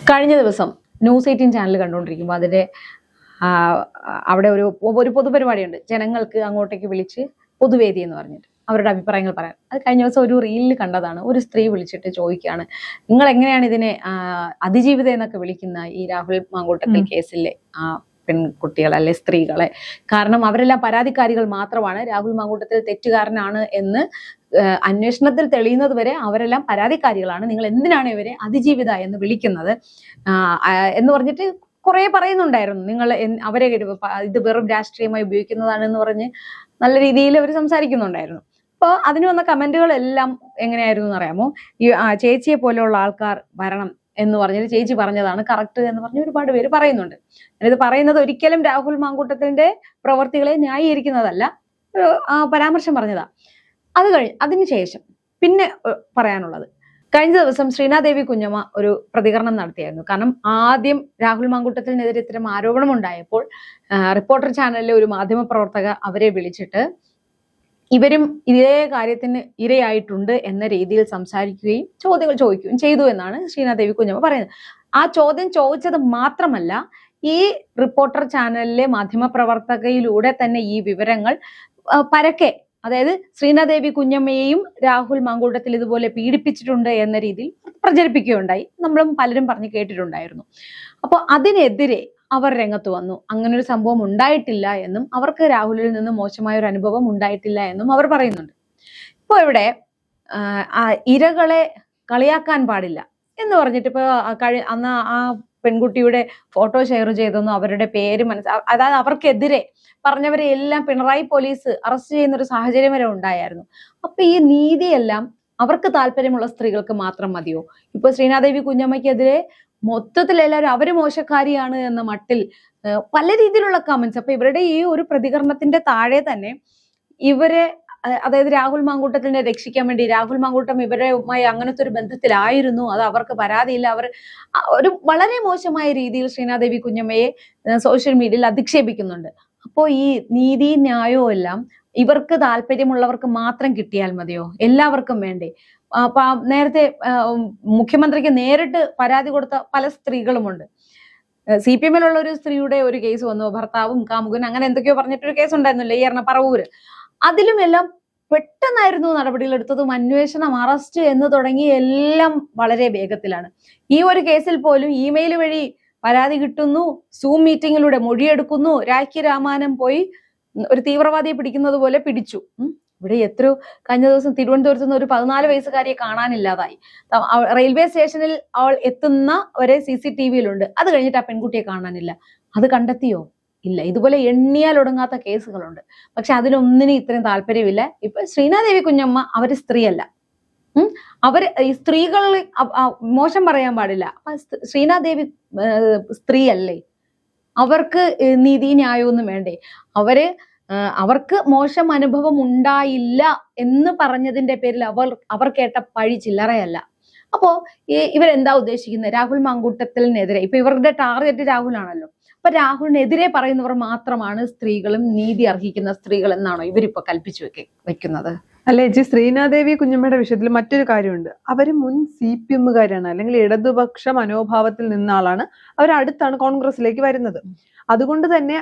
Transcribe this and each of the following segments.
കഴിഞ്ഞ ദിവസം news 18 channel കണ്ടുകൊണ്ടിരിക്കുമ്പോൾ അതിന്റെ അവിടെ ഒരു പൊതുപരിപാടിയുണ്ട്. ജനങ്ങൾക്ക് അങ്ങോട്ടേക്ക് വിളിച്ച് പൊതുവേദി എന്ന് പറഞ്ഞിട്ട് അവരുടെ അഭിപ്രായങ്ങൾ പറയാൻ. അത് കഴിഞ്ഞ ദിവസം ഒരു റീലിൽ കണ്ടതാണ്. ഒരു സ്ത്രീ വിളിച്ചിട്ട് ചോദിക്കുകയാണ്, നിങ്ങൾ എങ്ങനെയാണ് ഇതിനെ അതിജീവിത എന്നൊക്കെ വിളിക്കുന്ന ഈ രാഹുൽ മാങ്കൂട്ടത്തിൽ കേസിലെ പെൺകുട്ടികൾ അല്ലെ സ്ത്രീകളെ? കാരണം അവരെല്ലാം പരാതിക്കാരികൾ മാത്രമാണ്. രാഹുൽ മാങ്കൂട്ടത്തിൽ തെറ്റുകാരനാണ് എന്ന് അന്വേഷണത്തിൽ തെളിയുന്നത് വരെ അവരെല്ലാം പരാതിക്കാരികളാണ്. നിങ്ങൾ എന്തിനാണ് ഇവരെ അതിജീവിത എന്ന് വിളിക്കുന്നത് എന്ന് പറഞ്ഞിട്ട് കുറെ പറയുന്നുണ്ടായിരുന്നു. നിങ്ങൾ അവരെ ഇത് വെറും രാഷ്ട്രീയമായി ഉപയോഗിക്കുന്നതാണെന്ന് പറഞ്ഞ് നല്ല രീതിയിൽ അവർ സംസാരിക്കുന്നുണ്ടായിരുന്നു. അപ്പോൾ അതിന് വന്ന കമന്റുകളെല്ലാം എങ്ങനെയായിരുന്നു എന്ന് അറിയാമോ? ഈ ചേച്ചിയെ പോലെയുള്ള ആൾക്കാർ വരണം എന്ന് പറഞ്ഞിട്ട് ചേച്ചി പറഞ്ഞതാണ് കറക്റ്റ് എന്ന് പറഞ്ഞ് ഒരുപാട് പേര് പറയുന്നുണ്ട്. ഇത് പറയുന്നത് ഒരിക്കലും രാഹുൽ മാങ്കൂട്ടത്തിന്റെ പ്രവർത്തികളെ ന്യായീകരിക്കുന്നതല്ല, ഒരു പരാമർശം പറഞ്ഞതാ. അതിനുശേഷം പിന്നെ പറയാനുള്ളത്, കഴിഞ്ഞ ദിവസം ശ്രീനാദേവി കുഞ്ഞമ്മ ഒരു പ്രതികരണം നടത്തിയായിരുന്നു. കാരണം ആദ്യം രാഹുൽ മാങ്കൂട്ടത്തിനെതിരെ ഇത്തരം ആരോപണം ഉണ്ടായപ്പോൾ റിപ്പോർട്ടർ ചാനലിലെ ഒരു മാധ്യമ പ്രവർത്തക അവരെ വിളിച്ചിട്ട് ഇവരും ഇതേ കാര്യത്തിന് ഇരയായിട്ടുണ്ട് എന്ന രീതിയിൽ സംസാരിക്കുകയും ചോദ്യങ്ങൾ ചോദിക്കുകയും ചെയ്തു എന്നാണ് ശ്രീനാദേവി കുഞ്ഞമ്മ പറയുന്നത്. ആ ചോദ്യം ചോദിച്ചത് മാത്രമല്ല, ഈ റിപ്പോർട്ടർ ചാനലിലെ മാധ്യമ പ്രവർത്തകയിലൂടെ തന്നെ ഈ വിവരങ്ങൾ പരക്കെ, അതായത് ശ്രീനാദേവി കുഞ്ഞമ്മയെയും രാഹുൽ മാങ്കൂട്ടത്തിൽ ഇതുപോലെ പീഡിപ്പിച്ചിട്ടുണ്ട് എന്ന രീതിയിൽ പ്രചരിപ്പിക്കുകയുണ്ടായി. നമ്മളും പലരും പറഞ്ഞു കേട്ടിട്ടുണ്ടായിരുന്നു. അപ്പോൾ അതിനെതിരെ അവർ രംഗത്ത് വന്നു. അങ്ങനെ ഒരു സംഭവം ഉണ്ടായിട്ടില്ല എന്നും അവർക്ക് രാഹുലിൽ നിന്ന് മോശമായ ഒരു അനുഭവം ഉണ്ടായിട്ടില്ല എന്നും അവർ പറയുന്നുണ്ട്. ഇപ്പൊ ഇവിടെ ഇരകളെ കളിയാക്കാൻ പാടില്ല എന്ന് പറഞ്ഞിട്ട് ഇപ്പൊ അന്ന് ആ പെൺകുട്ടിയുടെ ഫോട്ടോ ഷെയർ ചെയ്തെന്നും അവരുടെ പേര് അതായത് അവർക്കെതിരെ പറഞ്ഞവരെ എല്ലാം പിണറായി പോലീസ് അറസ്റ്റ് ചെയ്യുന്ന ഒരു സാഹചര്യം വരെ ഉണ്ടായിരുന്നു. അപ്പൊ ഈ നീതിയെല്ലാം അവർക്ക് താല്പര്യമുള്ള സ്ത്രീകൾക്ക് മാത്രം മതിയോ? ഇപ്പൊ ശ്രീനാദേവി കുഞ്ഞമ്മയ്ക്കെതിരെ മൊത്തത്തിൽ എല്ലാവരും അവര് മോശക്കാരിയാണ് എന്ന മട്ടിൽ പല രീതിയിലുള്ള കമന്റ്സ്. അപ്പൊ ഇവരുടെ ഈ ഒരു പ്രതികരണത്തിന്റെ താഴെ തന്നെ ഇവരെ, അതായത് രാഹുൽ മാങ്കൂട്ടത്തിനെ രക്ഷിക്കാൻ വേണ്ടി രാഹുൽ മാങ്കൂട്ടം ഇവരുമായി അങ്ങനത്തെ ഒരു ബന്ധത്തിലായിരുന്നു, അത് അവർക്ക് പരാതിയില്ല, അവർ ഒരു വളരെ മോശമായ രീതിയിൽ ശ്രീനാദേവി കുഞ്ഞമ്മയെ സോഷ്യൽ മീഡിയയിൽ അധിക്ഷേപിക്കുന്നുണ്ട്. അപ്പോൾ ഈ നീതി ന്യായവും എല്ലാം ഇവർക്ക് താല്പര്യമുള്ളവർക്ക് മാത്രം കിട്ടിയാൽ മതിയോ? എല്ലാവർക്കും വേണ്ടേ? അപ്പൊ നേരത്തെ മുഖ്യമന്ത്രിക്ക് നേരിട്ട് പരാതി കൊടുത്ത പല സ്ത്രീകളുമുണ്ട്. CPM-ലുള്ള ഒരു സ്ത്രീയുടെ ഒരു കേസ് വന്നു, ഭർത്താവും കാമുകനും അങ്ങനെ എന്തൊക്കെയോ പറഞ്ഞിട്ടൊരു കേസ് ഉണ്ടായിരുന്നല്ലോ, ഈ പറവൂര്. അതിലും എല്ലാം പെട്ടെന്നായിരുന്നു നടപടികൾ എടുത്തതും, അന്വേഷണം, അറസ്റ്റ് എന്ന് തുടങ്ങി എല്ലാം വളരെ വേഗത്തിലാണ്. ഈ ഒരു കേസിൽ പോലും ഇമെയിൽ വഴി പരാതി കിട്ടുന്നു, സൂം മീറ്റിങ്ങിലൂടെ മൊഴിയെടുക്കുന്നു, രാഖി രാമാനം പോയി ഒരു തീവ്രവാദിയെ പിടിക്കുന്നത് പോലെ പിടിച്ചു. ഇവിടെ കഴിഞ്ഞ ദിവസം തിരുവനന്തപുരത്ത് നിന്ന് ഒരു 14 വയസ്സുകാരിയെ കാണാനില്ലാതായി. റെയിൽവേ സ്റ്റേഷനിൽ അവൾ എത്തുന്ന വരെ CCTV-യിലുണ്ട്. അത് കഴിഞ്ഞിട്ട് ആ പെൺകുട്ടിയെ കാണാനില്ല. അത് കണ്ടെത്തിയോ? ഇല്ല. ഇതുപോലെ എണ്ണിയാൽ ഒടുങ്ങാത്ത കേസുകളുണ്ട്. പക്ഷെ അതിലൊന്നിനും ഇത്രയും താല്പര്യമില്ല. ഇപ്പൊ ശ്രീനാദേവി കുഞ്ഞമ്മ അവര് സ്ത്രീയല്ല, അവര് ഈ സ്ത്രീകൾ മോശം പറയാൻ പാടില്ല. ശ്രീനാദേവി സ്ത്രീയല്ലേ? അവർക്ക് നീതി ന്യായമൊന്നും വേണ്ടേ? അവർക്ക് മോശം അനുഭവം ഉണ്ടായില്ല എന്ന് പറഞ്ഞതിന്റെ പേരിൽ അവർ കേട്ട പഴി ചില്ലറയല്ല. അപ്പോ ഇവരെന്താ ഉദ്ദേശിക്കുന്നത്? രാഹുൽ മാങ്കൂട്ടത്തിനെതിരെ ഇപ്പൊ ഇവരുടെ ടാർഗറ്റ് രാഹുലാണല്ലോ. അപ്പൊ രാഹുലിനെതിരെ പറയുന്നവർ മാത്രമാണ് സ്ത്രീകളും നീതി അർഹിക്കുന്ന സ്ത്രീകൾ എന്നാണോ ഇവരിപ്പോ കൽപ്പിച്ചു വെക്കുന്നത്? അല്ലേ ചേച്ചി, ശ്രീനാദേവി കുഞ്ഞമ്മയുടെ വിഷയത്തിൽ മറ്റൊരു കാര്യമുണ്ട്. അവര് മുൻ CPM-കാരാണ്, അല്ലെങ്കിൽ ഇടതുപക്ഷ മനോഭാവത്തിൽ നിന്ന ആളാണ്. അവരടുത്താണ് കോൺഗ്രസിലേക്ക് വരുന്നത്. അതുകൊണ്ട് തന്നെ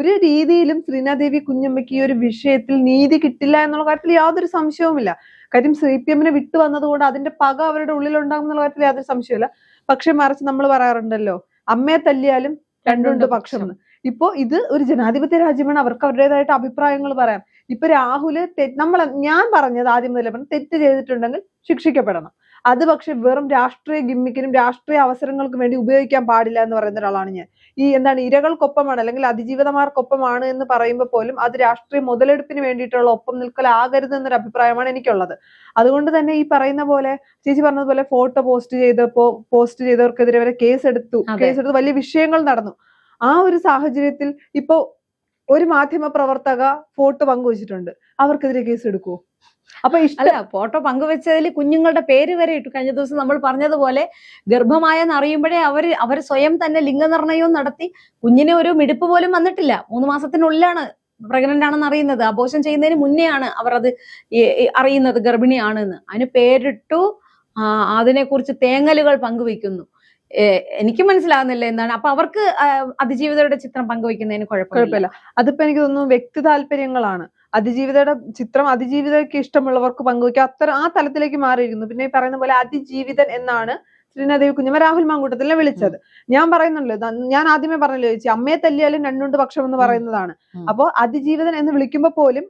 ഒരു രീതിയിലും ശ്രീനാദേവി കുഞ്ഞമ്മയ്ക്ക് ഈ ഒരു വിഷയത്തിൽ നീതി കിട്ടില്ല എന്നുള്ള കാര്യത്തിൽ യാതൊരു സംശയവുമില്ല. കാര്യം CPM-നെ വിട്ടു വന്നതുകൊണ്ട് അതിന്റെ പക അവരുടെ ഉള്ളിലുണ്ടാകും എന്നുള്ള കാര്യത്തിൽ യാതൊരു സംശയമില്ല. പക്ഷെ മറിച്ച് നമ്മൾ പറയാറുണ്ടല്ലോ, അമ്മയെ തല്ലിയാലും രണ്ടുണ്ട് പക്ഷം. ഇപ്പോ ഇത് ഒരു ജനാധിപത്യ രാജ്യമാണ്, അവർക്ക് അവരുടേതായിട്ട് അഭിപ്രായങ്ങൾ പറയാം. ഇപ്പൊ രാഹുല് ഞാൻ പറഞ്ഞത് ആദ്യം മുതലേ പറഞ്ഞു, തെറ്റ് ചെയ്തിട്ടുണ്ടെങ്കിൽ ശിക്ഷിക്കപ്പെടണം. അത് പക്ഷെ വെറും രാഷ്ട്രീയ ഗിമ്മിക്കിനും രാഷ്ട്രീയ അവസരങ്ങൾക്കും വേണ്ടി ഉപയോഗിക്കാൻ പാടില്ല എന്ന് പറയുന്ന ഒരാളാണ് ഞാൻ. ഇരകൾക്കൊപ്പമാണ് അല്ലെങ്കിൽ അതിജീവിതമാർക്കൊപ്പമാണ് എന്ന് പറയുമ്പോൾ പോലും അത് രാഷ്ട്രീയ മുതലെടുപ്പിന് വേണ്ടിയിട്ടുള്ള ഒപ്പം നിൽക്കലാകരുത് എന്നൊരു അഭിപ്രായമാണ് എനിക്കുള്ളത്. അതുകൊണ്ട് തന്നെ ഈ പറയുന്ന പോലെ ചേച്ചി പറഞ്ഞതുപോലെ ഫോട്ടോ പോസ്റ്റ് ചെയ്തവർക്കെതിരെ വരെ കേസെടുത്തു വലിയ വിഷയങ്ങൾ നടന്നു. ആ ഒരു സാഹചര്യത്തിൽ ഇപ്പോ ഒരു മാധ്യമ പ്രവർത്തക ഫോട്ടോ പങ്കുവച്ചിട്ടുണ്ട്, അവർക്കെതിരെ കേസ് എടുക്കുവോ? അപ്പൊ ഫോട്ടോ പങ്കുവെച്ചതിൽ കുഞ്ഞുങ്ങളുടെ പേര് വരെ ഇട്ടു. കഴിഞ്ഞ ദിവസം നമ്മൾ പറഞ്ഞതുപോലെ ഗർഭമായെന്ന് അറിയുമ്പോഴേ അവർ സ്വയം തന്നെ ലിംഗനിർണയവും നടത്തി. കുഞ്ഞിന് ഒരു മിടിപ്പ് പോലും വന്നിട്ടില്ല. 3 മാസത്തിനുള്ളിലാണ് പ്രഗ്നന്റ് ആണെന്ന് അറിയുന്നത്. അബോർഷൻ ചെയ്യുന്നതിന് മുന്നെയാണ് അവർ അത് അറിയുന്നത് ഗർഭിണിയാണെന്ന്. അതിന് പേരിട്ടു, അതിനെക്കുറിച്ച് തേങ്ങലുകൾ പങ്കുവെക്കുന്നു. എനിക്ക് മനസ്സിലാവുന്നില്ല എന്താണ് അപ്പൊ അവർക്ക് അതിജീവിതയുടെ ചിത്രം പങ്കുവെക്കുന്നതിന് കുഴപ്പമില്ല. അതിപ്പോ എനിക്ക് തോന്നുന്നു വ്യക്തി താല്പര്യങ്ങളാണ്. അതിജീവിതയുടെ ചിത്രം അതിജീവിതയ്ക്ക് ഇഷ്ടമുള്ളവർക്ക് പങ്കുവയ്ക്കുക, അത്ര ആ തലത്തിലേക്ക് മാറിയിരിക്കുന്നു. പിന്നെ ഈ പറയുന്ന പോലെ അതിജീവിതൻ എന്നാണ് ശ്രീനാദേവി കുഞ്ഞമ്മ രാഹുൽ മാങ്കൂട്ടത്തിനെ വിളിച്ചത്. ഞാൻ പറയുന്നുള്ളൂ, ഞാൻ ആദ്യമേ പറഞ്ഞല്ലോ ചേച്ചി, അമ്മയെ തല്ലിയാലും രണ്ടുണ്ട് പക്ഷം എന്ന് പറയുന്നതാണ്. അപ്പോ അതിജീവിതൻ എന്ന് വിളിക്കുമ്പോ പോലും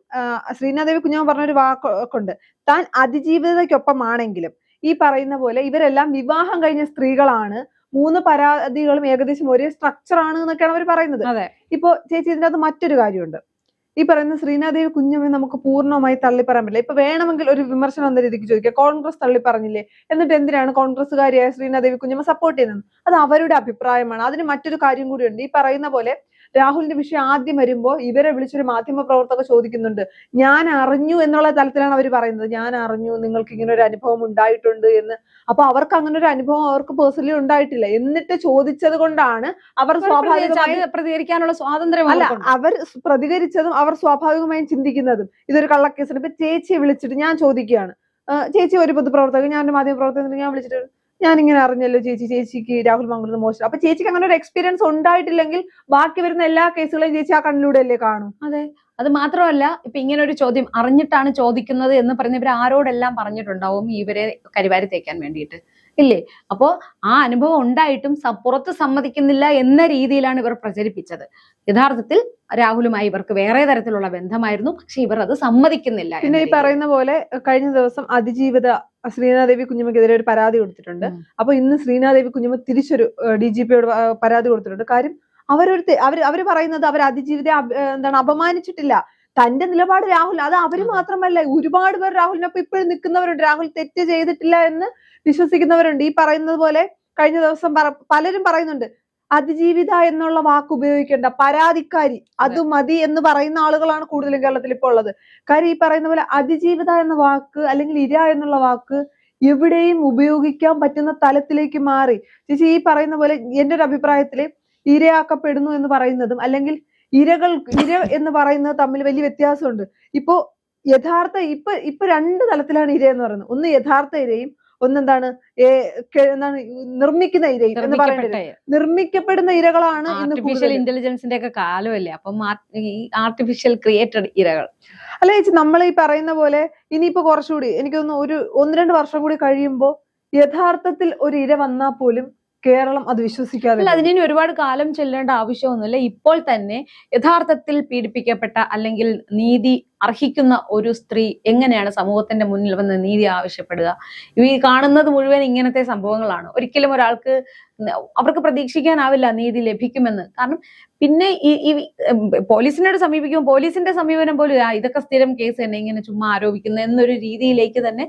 ശ്രീനാദേവി കുഞ്ഞമ്മ പറഞ്ഞൊരു വാക്കുണ്ട്, താൻ അതിജീവിതയ്ക്കൊപ്പമാണെങ്കിലും ഈ പറയുന്ന പോലെ ഇവരെല്ലാം വിവാഹം കഴിഞ്ഞ സ്ത്രീകളാണ്, 3 പരാതികളും ഏകദേശം ഒരേ സ്ട്രക്ചർ ആണ് എന്നൊക്കെയാണ് അവർ പറയുന്നത്. ഇപ്പോ ചേച്ചി ഇതിന്റെ അകത്ത് മറ്റൊരു കാര്യമുണ്ട്. ഈ പറയുന്ന ശ്രീനാദേവി കുഞ്ഞമ്മയെ നമുക്ക് പൂർണ്ണമായി തള്ളിപ്പറയാൻ പറ്റില്ല. ഇപ്പൊ വേണമെങ്കിൽ ഒരു വിമർശനം എന്ന രീതിക്ക് ചോദിക്കുക, കോൺഗ്രസ് തള്ളിപ്പറഞ്ഞില്ലേ, എന്നിട്ട് എന്തിനാണ് കോൺഗ്രസ്സുകാരിയായ ശ്രീനാദേവി കുഞ്ഞമ്മ സപ്പോർട്ട് ചെയ്യുന്നത്? അത് അവരുടെ അഭിപ്രായമാണ്. അതിന് മറ്റൊരു കാര്യം കൂടിയുണ്ട്. ഈ പറയുന്ന പോലെ രാഹുലിന്റെ വിഷയം ആദ്യം വരുമ്പോൾ ഇവരെ വിളിച്ചൊരു മാധ്യമ പ്രവർത്തക ചോദിക്കുന്നുണ്ട്, ഞാൻ അറിഞ്ഞു എന്നുള്ള തലത്തിലാണ് അവർ പറയുന്നത്, ഞാൻ അറിഞ്ഞു നിങ്ങൾക്ക് ഇങ്ങനെ ഒരു അനുഭവം ഉണ്ടായിട്ടുണ്ട് എന്ന്. അപ്പൊ അവർക്ക് അങ്ങനെ ഒരു അനുഭവം അവർക്ക് പേഴ്സണലി ഉണ്ടായിട്ടില്ല. എന്നിട്ട് ചോദിച്ചത് കൊണ്ടാണ് അവർ സ്വാഭാവികമായി പ്രതികരിക്കാനുള്ള സ്വാതന്ത്ര്യം, അല്ല അവർ പ്രതികരിച്ചതും അവർ സ്വാഭാവികമായും ചിന്തിക്കുന്നതും ഇതൊരു കള്ളക്കേസാണ്. ഇപ്പൊ ചേച്ചിയെ വിളിച്ചിട്ട് ഞാൻ ചോദിക്കുകയാണ്, ചേച്ചി ഒരു പൊതുപ്രവർത്തകൻ, ഞാൻ ഒരു മാധ്യമ പ്രവർത്തകൻ, ഞാൻ വിളിച്ചിട്ട് ഞാൻ ഇങ്ങനെ അറിഞ്ഞല്ലോ ചേച്ചി, ചേച്ചിക്ക് രാഹുൽ മാങ്കൂട്ടത്തിൽ മോശം. അപ്പൊ ചേച്ചിക്ക് അങ്ങനെ ഒരു എക്സ്പീരിയൻസ് ഉണ്ടായിട്ടില്ലെങ്കിൽ ബാക്കി വരുന്ന എല്ലാ കേസുകളെയും ചേച്ചി ആ കണ്ണിലൂടെ അല്ലേ കാണും. അതെ, അത് മാത്രമല്ല ഇപ്പൊ ഇങ്ങനെ ഒരു ചോദ്യം അറിഞ്ഞിട്ടാണ് ചോദിക്കുന്നത് എന്ന് പറഞ്ഞ ഇവർ ആരോടെല്ലാം പറഞ്ഞിട്ടുണ്ടാവും ഇവരെ കരിവാരി തേക്കാൻ വേണ്ടിയിട്ട്, ഇല്ലേ? അപ്പോ ആ അനുഭവം ഉണ്ടായിട്ടും പുറത്ത് സമ്മതിക്കുന്നില്ല എന്ന രീതിയിലാണ് ഇവർ പ്രചരിപ്പിച്ചത്. യഥാർത്ഥത്തിൽ രാഹുലുമായി ഇവർക്ക് വേറെ തരത്തിലുള്ള ബന്ധമായിരുന്നു, പക്ഷെ ഇവർ അത് സമ്മതിക്കുന്നില്ല. പിന്നെ ഈ പറയുന്ന പോലെ കഴിഞ്ഞ ദിവസം അതിജീവിത ശ്രീനാദേവി കുഞ്ഞമ്മക്കെതിരെ ഒരു പരാതി കൊടുത്തിട്ടുണ്ട്. അപ്പൊ ഇന്ന് ശ്രീനാദേവി കുഞ്ഞമ്മ തിരിച്ചൊരു DGPയോട് പരാതി കൊടുത്തിട്ടുണ്ട്. കാര്യം അവര് പറയുന്നത് അവർ അതിജീവിത എന്താണ് അപമാനിച്ചിട്ടില്ല, തന്റെ നിലപാട് രാഹുൽ, അത് അവര് മാത്രമല്ല ഒരുപാട് പേർ രാഹുലിനൊപ്പം ഇപ്പോഴും നിൽക്കുന്നവരുണ്ട്. രാഹുൽ തെറ്റ് ചെയ്തിട്ടില്ല എന്ന് വിശ്വസിക്കുന്നവരുണ്ട്. ഈ പറയുന്നത് പോലെ കഴിഞ്ഞ ദിവസം പലരും പറയുന്നുണ്ട്, അതിജീവിത എന്നുള്ള വാക്ക് ഉപയോഗിക്കേണ്ട, പരാതിക്കാരി അത് മതി എന്ന് പറയുന്ന ആളുകളാണ് കൂടുതലും കേരളത്തിൽ ഇപ്പോൾ ഉള്ളത്. കാര്യം ഈ പറയുന്ന പോലെ അതിജീവിത എന്ന വാക്ക് അല്ലെങ്കിൽ ഇര എന്നുള്ള വാക്ക് എവിടെയും ഉപയോഗിക്കാൻ പറ്റുന്ന തലത്തിലേക്ക് മാറി. ചേച്ചി ഈ പറയുന്ന പോലെ എന്റെ ഒരു അഭിപ്രായത്തില് ഇരയാക്കപ്പെടുന്നു എന്ന് പറയുന്നതും അല്ലെങ്കിൽ ഇര എന്ന് പറയുന്നത് തമ്മിൽ വലിയ വ്യത്യാസമുണ്ട്. ഇപ്പോ ഇപ്പൊ 2 തലത്തിലാണ് ഇര എന്ന് പറയുന്നത്. ഒന്ന് യഥാർത്ഥ ഇരയും, ഒന്നെന്താണ് നിർമ്മിക്കുന്ന ഇരയും എന്ന് പറയുന്നത്. നിർമ്മിക്കപ്പെടുന്ന ഇരകളാണ് ആർട്ടിഫിഷ്യൽ ഇന്റലിജൻസിന്റെ ഒക്കെ കാലമല്ലേ, അപ്പം ആർട്ടിഫിഷ്യൽ ക്രിയേറ്റഡ് ഇരകൾ. അല്ല ചേച്ചി, നമ്മൾ ഈ പറയുന്ന പോലെ ഇനിയിപ്പോ കുറച്ചുകൂടി എനിക്ക് തോന്നുന്നു 1-2 വർഷം കൂടി കഴിയുമ്പോ യഥാർത്ഥത്തിൽ ഒരു ഇര വന്നാൽ പോലും കേരളം അത് വിശ്വസിക്കാതെ, അതിന് ഒരുപാട് കാലം ചെല്ലേണ്ട ആവശ്യമൊന്നുമില്ല. ഇപ്പോൾ തന്നെ യഥാർത്ഥത്തിൽ പീഡിപ്പിക്കപ്പെട്ട അല്ലെങ്കിൽ നീതി അർഹിക്കുന്ന ഒരു സ്ത്രീ എങ്ങനെയാണ് സമൂഹത്തിന്റെ മുന്നിൽ വന്ന് നീതി ആവശ്യപ്പെടുക? ഈ കാണുന്നത് മുഴുവൻ ഇങ്ങനത്തെ സംഭവങ്ങളാണ്. ഒരിക്കലും ഒരാൾക്ക് അവർക്ക് പ്രതീക്ഷിക്കാനാവില്ല നീതി ലഭിക്കുമെന്ന്. കാരണം പിന്നെ ഈ പോലീസിനോട് സമീപിക്കുമ്പോൾ പോലീസിന്റെ സമീപനം പോലും ഇതൊക്കെ സ്ഥിരം കേസ് തന്നെ, ഇങ്ങനെ ചുമ്മാ ആരോപിക്കുന്ന എന്നൊരു രീതിയിലേക്ക് തന്നെ.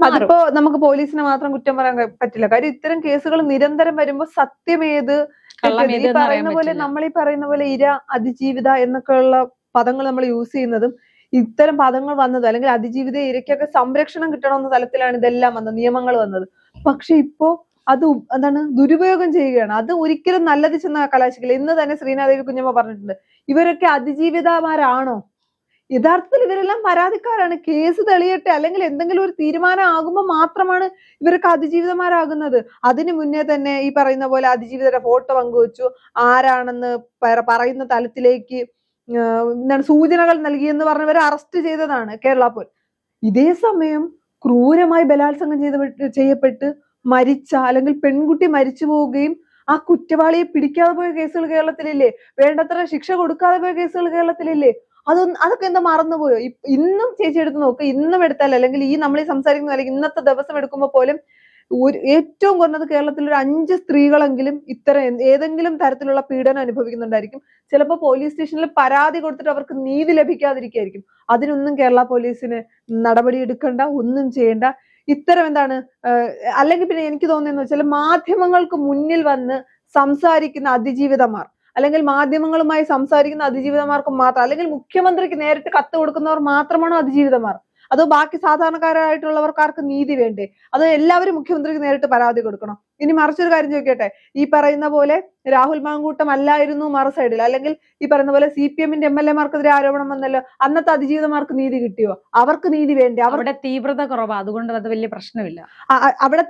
അതിപ്പോ നമുക്ക് പോലീസിനെ മാത്രം കുറ്റം പറയാൻ പറ്റില്ല. കാര്യം ഇത്തരം കേസുകൾ നിരന്തരം വരുമ്പോൾ സത്യമേത് പറയുന്ന പോലെ നമ്മൾ ഈ പറയുന്ന പോലെ ഇര, അതിജീവിത എന്നൊക്കെയുള്ള പദങ്ങൾ നമ്മൾ യൂസ് ചെയ്യുന്നതും ഇത്തരം പദങ്ങൾ വന്നത് അല്ലെങ്കിൽ അതിജീവിത ഇരയ്ക്കൊക്കെ സംരക്ഷണം കിട്ടണമെന്ന തലത്തിലാണ് ഇതെല്ലാം വന്നത്, നിയമങ്ങൾ വന്നത്. പക്ഷെ ഇപ്പോ അത് എന്താണ് ദുരുപയോഗം ചെയ്യുകയാണ്. അത് ഒരിക്കലും നല്ലത് ചെന്ന കലാശിക്കില്ല. ഇന്ന് തന്നെ ശ്രീനാദേവി കുഞ്ഞമ്മ പറഞ്ഞിട്ടുണ്ട്, ഇവരൊക്കെ അതിജീവിതമാരാണോ? യഥാർത്ഥത്തിൽ ഇവരെല്ലാം പരാതിക്കാരാണ്. കേസ് തെളിയട്ടെ അല്ലെങ്കിൽ എന്തെങ്കിലും ഒരു തീരുമാനം ആകുമ്പോൾ മാത്രമാണ് ഇവരൊക്കെ അതിജീവിതമാരാകുന്നത്. അതിനു മുന്നേ തന്നെ ഈ പറയുന്ന പോലെ അതിജീവിതരുടെ ഫോട്ടോ പങ്കുവച്ചു, ആരാണെന്ന് പറയുന്ന തലത്തിലേക്ക് എന്താണ് സൂചനകൾ നൽകിയെന്ന് പറഞ്ഞവരെ അറസ്റ്റ് ചെയ്തതാണ് കേരള പോലീസ്. ഇതേ സമയം ക്രൂരമായി ബലാത്സംഗം ചെയ്യപ്പെട്ട് മരിച്ച അല്ലെങ്കിൽ പെൺകുട്ടി മരിച്ചു പോവുകയും ആ കുറ്റവാളിയെ പിടിക്കാതെ പോയ കേസുകൾ കേരളത്തിലില്ലേ? വേണ്ടത്ര ശിക്ഷ കൊടുക്കാതെ പോയ കേസുകൾ കേരളത്തിലില്ലേ? അതൊക്കെ എന്താ മറന്നുപോയോ? ഇന്നും ചേച്ചി എടുത്ത് നോക്ക്, ഇന്നും എടുത്താൽ അല്ലെങ്കിൽ നമ്മൾ ഈ സംസാരിക്കുന്ന അല്ലെങ്കിൽ ഇന്നത്തെ ദിവസം എടുക്കുമ്പോൾ പോലും ഏറ്റവും കുറഞ്ഞത് കേരളത്തിൽ ഒരു 5 സ്ത്രീകളെങ്കിലും ഇത്തരം ഏതെങ്കിലും തരത്തിലുള്ള പീഡനം അനുഭവിക്കുന്നുണ്ടായിരിക്കും. ചിലപ്പോൾ പോലീസ് സ്റ്റേഷനിൽ പരാതി കൊടുത്തിട്ട് അവർക്ക് നീതി ലഭിക്കാതിരിക്കായിരിക്കും. അതിനൊന്നും കേരള പോലീസിന് നടപടി എടുക്കണ്ട, ഒന്നും ചെയ്യണ്ട. ഇത്തരം എന്താണ് അല്ലെങ്കിൽ പിന്നെ എനിക്ക് തോന്നുന്നതെന്ന് വെച്ചാൽ മാധ്യമങ്ങൾക്ക് മുന്നിൽ വന്ന് സംസാരിക്കുന്ന അതിജീവിതമാർ അല്ലെങ്കിൽ മാധ്യമങ്ങളുമായി സംസാരിക്കുന്ന അതിജീവിതമാർക്ക് മാത്രം അല്ലെങ്കിൽ മുഖ്യമന്ത്രിക്ക് നേരിട്ട് കത്ത് കൊടുക്കുന്നവർ മാത്രമാണോ അതിജീവിതമാർ? അതോ ബാക്കി സാധാരണക്കാരായിട്ടുള്ളവർക്കാർക്ക് നീതി വേണ്ടേ? അത് എല്ലാവരും മുഖ്യമന്ത്രിക്ക് നേരിട്ട് പരാതി കൊടുക്കണം? ഇനി മറിച്ചൊരു കാര്യം ചോദിക്കട്ടെ, ഈ പറയുന്ന പോലെ രാഹുൽ മാങ്കൂട്ടം അല്ലായിരുന്നു മറു സൈഡിൽ, അല്ലെങ്കിൽ ഈ പറയുന്ന പോലെ CPM-ന്റെ MLA-മാർക്കെതിരെ ആരോപണം വന്നല്ലോ, അന്നത്തെ അതിജീവിതമാർക്ക് നീതി കിട്ടിയോ? അവർക്ക് നീതി വേണ്ടേ? അവിടെ തീവ്രത കുറവാ, അതുകൊണ്ട് അത് വലിയ പ്രശ്നമില്ല. അവിടെ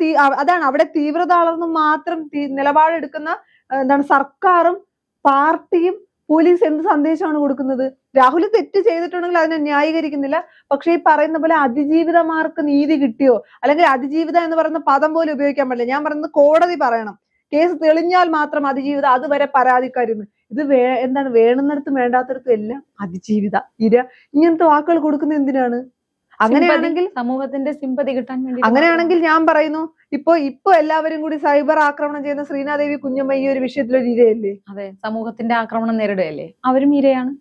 അതാണ്, അവിടെ തീവ്രത അളർന്ന് മാത്രം നിലപാടെടുക്കുന്ന എന്താണ് സർക്കാരും പാർട്ടിയും പോലീസ് എന്ത് സന്ദേശമാണ് കൊടുക്കുന്നത്? രാഹുൽ തെറ്റ് ചെയ്തിട്ടുണ്ടെങ്കിൽ അതിനെ ന്യായീകരിക്കുന്നില്ല, പക്ഷെ ഈ പറയുന്ന പോലെ അതിജീവിതമാർക്ക് നീതി കിട്ടിയോ? അല്ലെങ്കിൽ അതിജീവിത എന്ന് പറയുന്ന പദം പോലും ഉപയോഗിക്കാൻ പാടില്ല. ഞാൻ പറയുന്നത് കോടതി പറയണം, കേസ് തെളിഞ്ഞാൽ മാത്രം അതിജീവിത, അതുവരെ പരാതിക്കാരുന്ന്. ഇത് എന്താണ്, വേണമെന്നിടത്തും വേണ്ടാത്തടത്തും എല്ലാം അതിജീവിത, ഇര, ഇങ്ങനത്തെ വാക്കുകൾ കൊടുക്കുന്നത് എന്തിനാണ്? അങ്ങനെയാണെങ്കിൽ സമൂഹത്തിന്റെ സിമ്പതി കിട്ടാൻ വേണ്ടി. അങ്ങനെയാണെങ്കിൽ ഞാൻ പറയുന്നു, ഇപ്പൊ എല്ലാവരും കൂടി സൈബർ ആക്രമണം ചെയ്യുന്ന ശ്രീനാദേവി കുഞ്ഞമ്മ ഈ ഒരു വിഷയത്തിൽ ഒരു ഇരയല്ലേ? അതെ, സമൂഹത്തിന്റെ ആക്രമണം നേരിടുകയല്ലേ, അവരും ഇരയാണ്.